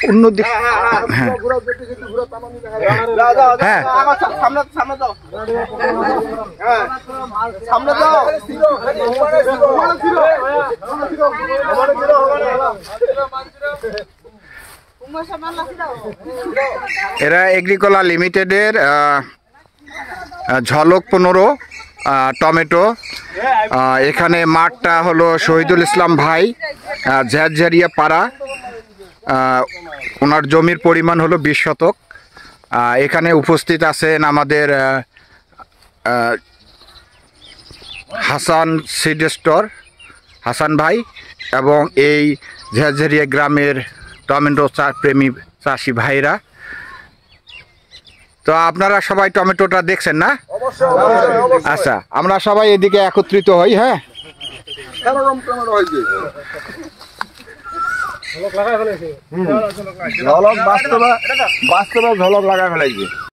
অন্যদিকে হ্যাঁ এরা এগ্রিকোলা লিমিটেডের ঝলক 15 টমেটো। এখানে মাঠটা হলো শহীদুল ইসলাম ভাই ঝারঝারিয়া পাড়া। ওনার জমির পরিমাণ হলো 20 শতক। এখানে উপস্থিত আছেন আমাদের হাসান সিড স্টোর হাসান ভাই এবং এই ঝারঝারিয়া গ্রামের টমেটো প্রেমী চাষি ভাইরা। তো আপনারা সবাই টমেটোটা দেখছেন না? আচ্ছা, আমরা সবাই এদিকে একত্রিত হই। হ্যাঁ, ঝলক বাস্তবে ঝলক লাগাই ফেলাইছে।